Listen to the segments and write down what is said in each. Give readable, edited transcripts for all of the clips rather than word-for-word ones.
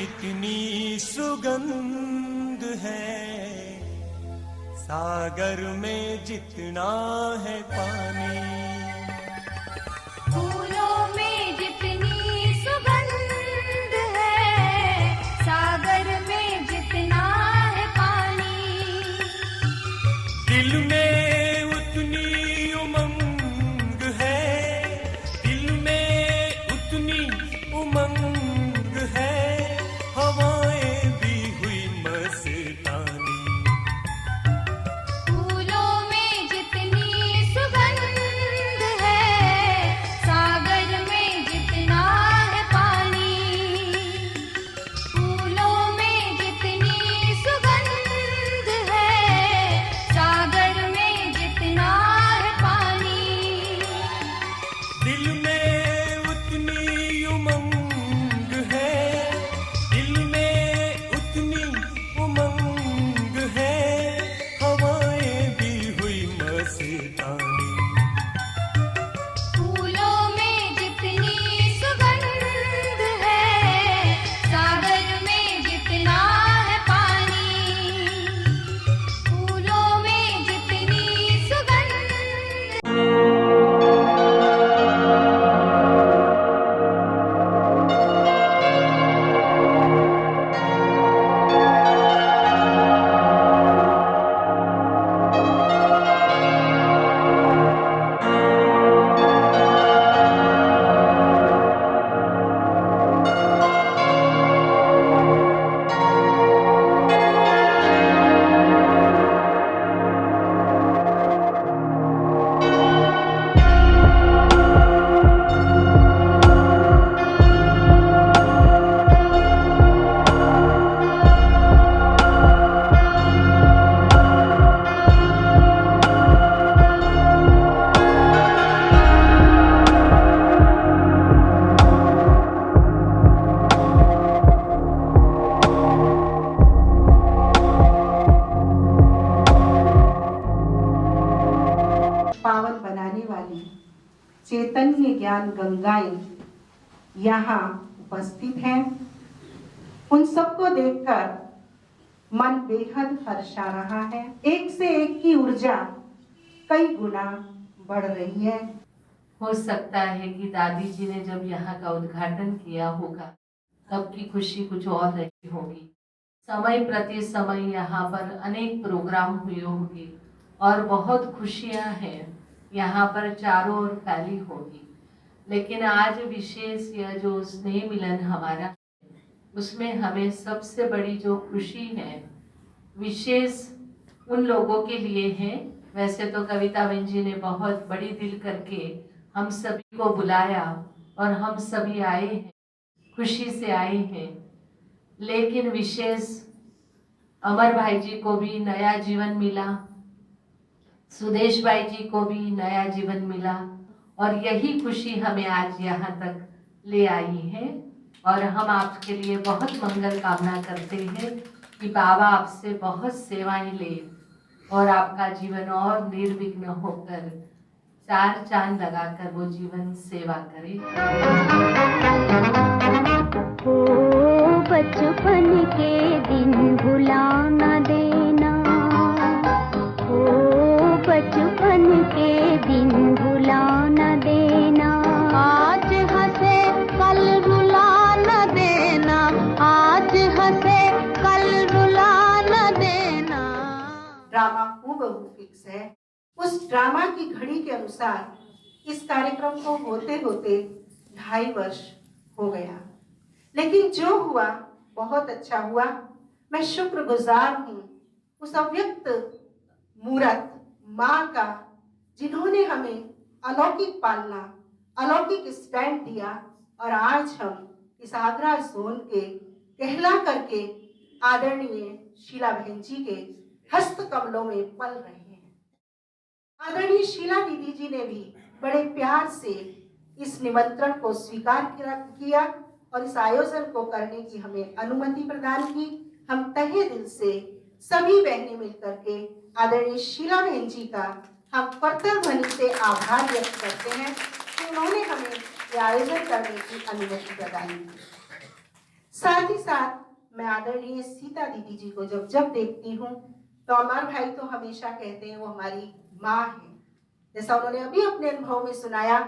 जितनी सुगंध है, सागर में जितना है पानी। फूलों में जितनी सुगंध है, सागर में जितना है पानी। दिल में उतनी उमंग है, दिल में उतनी उमंग है, हवाएं भी हुई मस्तानी। फूलों में जितनी सुगंध है, सागर में जितना है पानी। फूलों में जितनी सुगंध है, सागर में जितना है पानी। दिल में उतनी उमंग है, दिल में उतनी उमंग है, हवाएं भी हुई मस्तानी। फूलों में जितनी सुगंध है, सागर में जितना है पानी। फूलों में जितनी सुगंध। पावन बनाने वाली चैतन्य ज्ञान गंगाएं यहाँ उपस्थित हैं। उन सबको देखकर मन बेहद हर्षा रहा है। एक से एक की ऊर्जा कई गुना बढ़ रही है। हो सकता है कि दादी जी ने जब यहाँ का उद्घाटन किया होगा तब की खुशी कुछ और रही होगी। समय प्रति समय यहाँ पर अनेक प्रोग्राम हुए होंगे और बहुत खुशियाँ हैं यहाँ पर चारों ओर फैली होगी। लेकिन आज विशेष यह जो स्नेह मिलन हमारा है, उसमें हमें सबसे बड़ी जो खुशी है विशेष उन लोगों के लिए है। वैसे तो कविता बहन जी ने बहुत बड़ी दिल करके हम सभी को बुलाया और हम सभी आए हैं, खुशी से आए हैं। लेकिन विशेष अमर भाई जी को भी नया जीवन मिला, सुदेश भाई जी को भी नया जीवन मिला और यही खुशी हमें आज यहाँ तक ले आई है। और हम आपके लिए बहुत मंगल कामना करते हैं कि बाबा आपसे बहुत सेवाएं ले और आपका जीवन और निर्विघ्न होकर चार चांद लगाकर वो जीवन सेवा करे। ओ बचपन के दिन भुला न देना, ओ बचपन के दिन भुला न देना। आज हंसे कल रुला न देना, आज हंसे कल रुला न देना। ड्रामा हूबहू फिक्स है। उस ड्रामा की घड़ी के अनुसार इस कार्यक्रम को होते होते 2.5 वर्ष हो गया। लेकिन जो हुआ बहुत अच्छा हुआ। मैं शुक्रगुजार हूँ उस अव्यक्त मूर्त माँ का, जिन्होंने हमें अलौकिक पालना, अलौकिक स्टैंड दिया और आज हम इस आगरा जोन के कहला करके आदरणीय शीला बहन जी के हस्त कमलों में पल रहे हैं। आदरणीय शीला दीदी जी ने भी बड़े प्यार से इस निमंत्रण को स्वीकार किया और इस आयोजन को करने की हमें अनुमति प्रदान की। हम तहे दिल से सभी बहनें मिलकर के आदरणीय शीला बहन जी का हम करतल ध्वनि से आभार व्यक्त करते हैं कि उन्होंने हमें ये आयोजन करने की अनुमति प्रदान की। साथ ही साथ मैं आदरणीय सीता दीदी जी को जब जब देखती हूँ तो अमर भाई तो हमेशा कहते हैं वो हमारी माँ है। जैसा उन्होंने अभी अपने अनुभव में सुनाया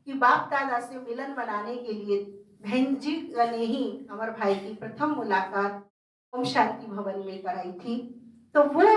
कि बाप दादा से मिलन बनाने के लिए बहन जी ने ही अमर भाई की प्रथम मुलाकात ओम शांति भवन में कराई थी। तो वो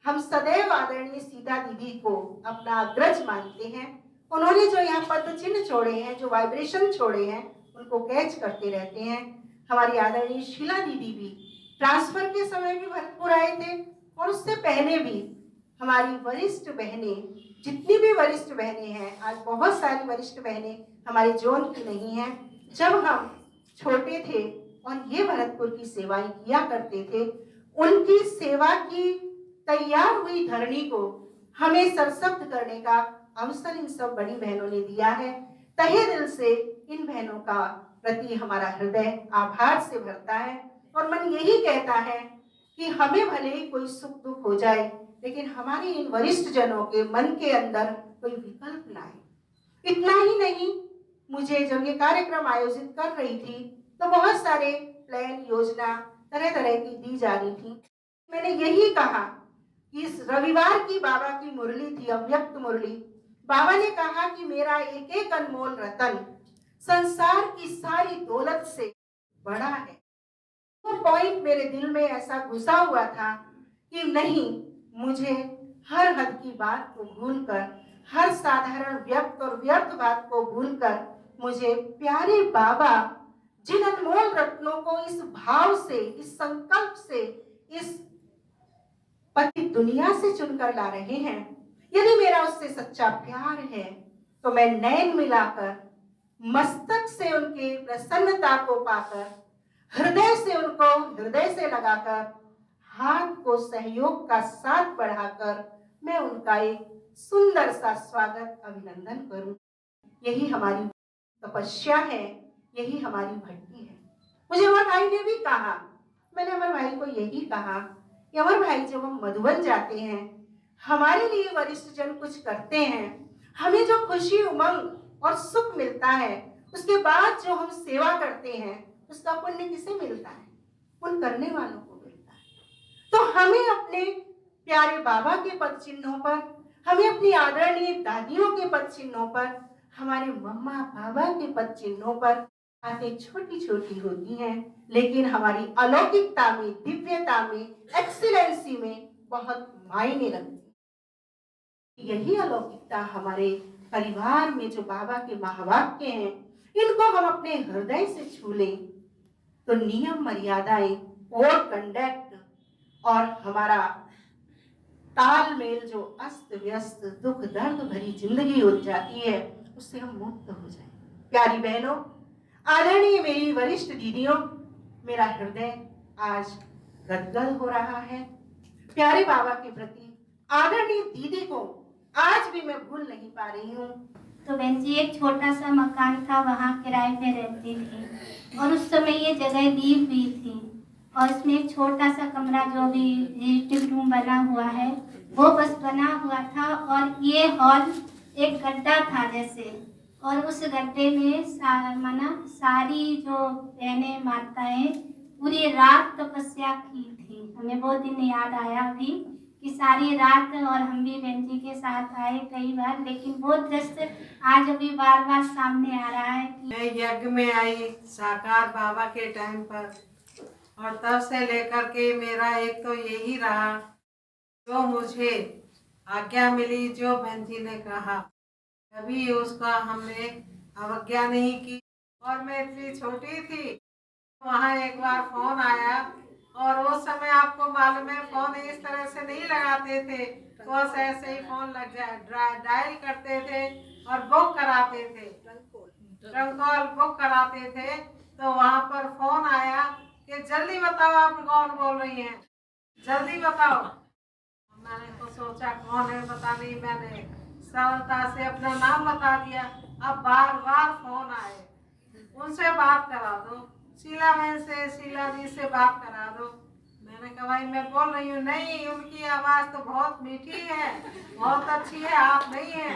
हम सदैव आदरणीय सीता दीदी को अपना अग्रज मानते हैं। उन्होंने जो यहाँ पद चिन्ह छोड़े हैं, जो वाइब्रेशन छोड़े हैं, उनको कैच करते रहते हैं। हमारी आदरणीय शीला दीदी भी ट्रांसफर के समय भी भरतपुर आए थे और उससे पहले भी हमारी वरिष्ठ बहनें, जितनी भी वरिष्ठ बहनें हैं, आज बहुत सारी वरिष्ठ बहनें हमारे जोन की नहीं हैं। जब हम छोटे थे और ये भरतपुर की सेवाएं किया करते थे, उनकी सेवा की तैयार हुई धरणी को हमें सरसब्द करने का अवसर इन सब बड़ी बहनों ने दिया है। तहे दिल से इन बहनों का प्रति हमारा हृदय आभार से भरता है और मन यही कहता है कि हमें भले ही कोई सुख दुख हो जाए, लेकिन हमारे इन वरिष्ठ जनों के मन के अंदर कोई विकल्प ना आए। इतना ही नहीं, मुझे जब ये कार्यक्रम आयोजित कर रही थी तो बहुत सारे प्लान, योजना तरह तरह की दी जा रही थी। मैंने यही कहा कि इस रविवार की बाबा की मुरली थी, अव्यक्त मुरली। बाबा ने कहा कि मेरा एक एक अनमोल रतन संसार की सारी दौलत से बड़ा है। वो पॉइंट मेरे दिल में ऐसा घुसा हुआ था कि नहीं, मुझे हर हद की बात को भूलकर, हर साधारण व्यक्त और व्यर्थ बात को भूलकर, मुझे प्यारे बाबा जिन अनमोल रत्नों को इस भाव से, इस संकल्प से, इस पति दुनिया से चुनकर ला रहे हैं, यदि मेरा उससे सच्चा प्यार है तो मैं नैन मिलाकर, मस्तक से उनके प्रसन्नता को पाकर, हृदय से उनको हृदय से लगाकर, हाथ को सहयोग का साथ बढ़ाकर मैं उनका एक सुंदर सा स्वागत, अभिनंदन करूं। यही हमारी तपस्या है, यही हमारी भक्ति है। मुझे अमर भाई ने भी कहा, मैंने अमर भाई को यही कहा कि अमर भाई, जब हम मधुबन जाते हैं, हमारे लिए वरिष्ठ जन कुछ करते हैं, हमें जो खुशी, उमंग और सुख मिलता है, उसके बाद जो हम सेवा करते हैं, उसका पुण्य किसे मिलता है? उन करने वालों को मिलता है। तो हमें अपने प्यारे बाबा के पद चिन्हों पर, हमें अपनी आदरणीय दादियों के पद चिन्हों पर, हमारे मम्मा पापा के पद चिन्हों पर बातें छोटी छोटी होती हैं, लेकिन हमारी अलौकिकता में, दिव्यता में, एक्सीलेंसी में बहुत मायने रखती है। यही अलौकिकता हमारे परिवार में जो बाबा के महावाक्य हैं, इनको हम अपने हृदय से छू लें तो नियम, मर्यादाएं, कोड कंडक्ट और हमारा तालमेल जो अस्त व्यस्त, दुख दर्द भरी जिंदगी हो जाती है, उससे हम मुक्त हो जाएं। प्यारी बहनों, आदरणीय मेरी वरिष्ठ दीदियों, मेरा हृदय आज गदगद हो रहा है। प्यारे बाबा के प्रति आदरणीय दीदी को आज भी मैं भूल नहीं पा रही हूँ। तो बहन जी, एक छोटा सा मकान था, वहाँ किराए पे रहती थी और उस समय ये जगह दी हुई थी और इसमें एक छोटा सा कमरा, जो भी एडिटिव रूम बना हुआ है, वो बस बना हुआ था और ये हॉल एक गड्ढा था जैसे, और उस गड्ढे में सारी जो बहनें, माताएं पूरी रात तपस्या की थी। हमें वो दिन याद आया अभी कि सारी रात, और हम भी बहन जी के साथ आए कई बार, लेकिन वो दृश्य आज अभी बार बार सामने आ रहा है कि मैं यज्ञ में आई साकार बाबा के टाइम पर, और तब से लेकर के मेरा एक तो यही रहा, जो मुझे आज्ञा मिली, जो बहन जी ने कहा, कभी उसका हमने अवज्ञा नहीं की। और मैं इतनी छोटी थी, वहाँ एक बार फोन आया, और उस समय आपको मालूम है फोन इस तरह से नहीं लगाते थे, तो ऐसे ही फोन लग जाए, डायल करते थे और बुक कराते थे, ट्रंक कॉल बुक कराते थे। तो वहाँ पर फोन आया कि जल्दी बताओ आप कौन बोल रही हैं, जल्दी बताओ। मैंने तो सोचा कौन है, पता नहीं, मैंने सरलता से अपना नाम बता दिया। अब बार बार फोन आए, उनसे बात करा दो, शीला बहन से, शीला जी से बात करा दो। मैंने कहा भाई मैं बोल रही हूँ। नहीं, उनकी आवाज़ तो बहुत मीठी है, बहुत अच्छी है, आप नहीं है।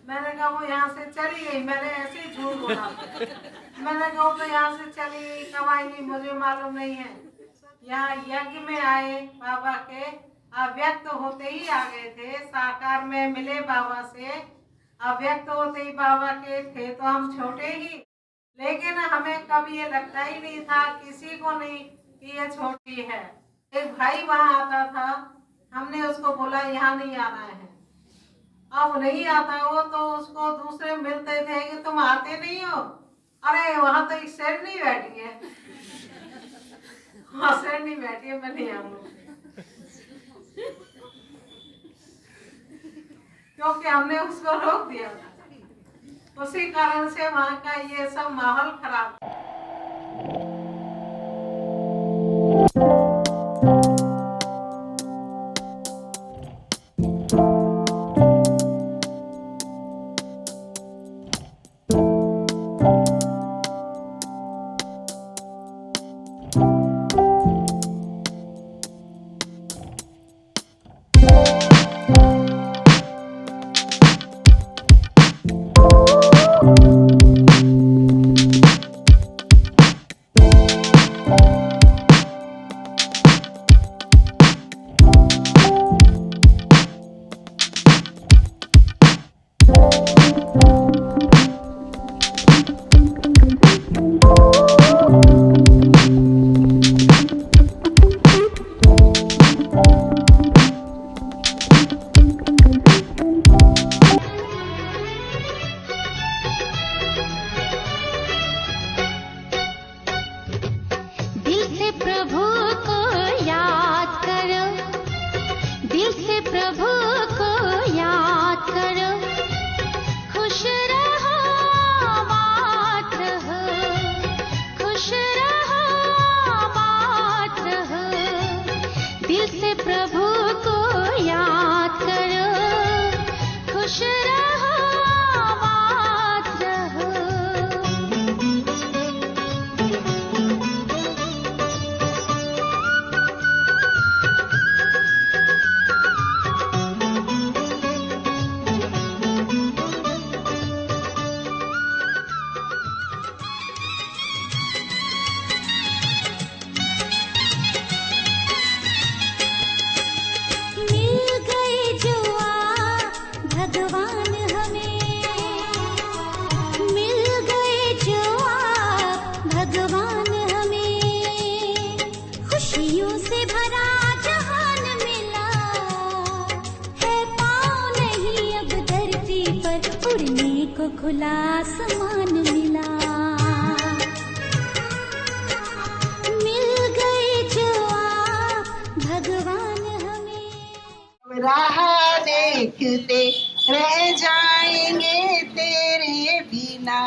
मैंने कहा वो यहाँ से चली गई, मैंने ऐसे ही झूठ बोला। मैंने कहा तो यहाँ से चली कब आएंगी मुझे मालूम नहीं है। यहाँ यज्ञ में आए बाबा के, अव्यक्त होते ही आ गए थे, साकार में मिले बाबा से, अव्यक्त होते ही बाबा के थे तो हम छोटे ही, लेकिन हमें कभी ये लगता ही नहीं था किसी को नहीं कि ये छोटी है। एक भाई वहाँ आता था, हमने उसको बोला यहाँ नहीं आना है, अब नहीं आता वो तो उसको दूसरे मिलते थे कि तुम आते नहीं हो, अरे वहाँ तो एक शेर नहीं बैठी है, वहाँ शेर नहीं बैठी है, मैं नहीं आऊंगी। क्योंकि हमने उसको रोक दिया था, उसी कारण से वहाँ का ये सब माहौल खराब। खुला आसमान मिला, मिल गए जो आप भगवान हमें। राह देखते रह जाएंगे तेरे बिना,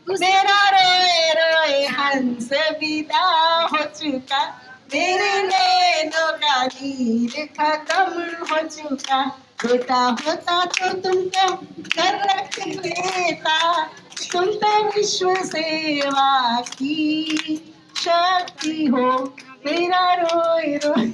मेरा रोए रोए हंस विदा हो चुका, मेरे नैनों का नीर खत्म हो चुका, बेटा होता तो तुमको कर रख लेता, तुम तो विश्व सेवा की शक्ति हो, मेरा रोए रोए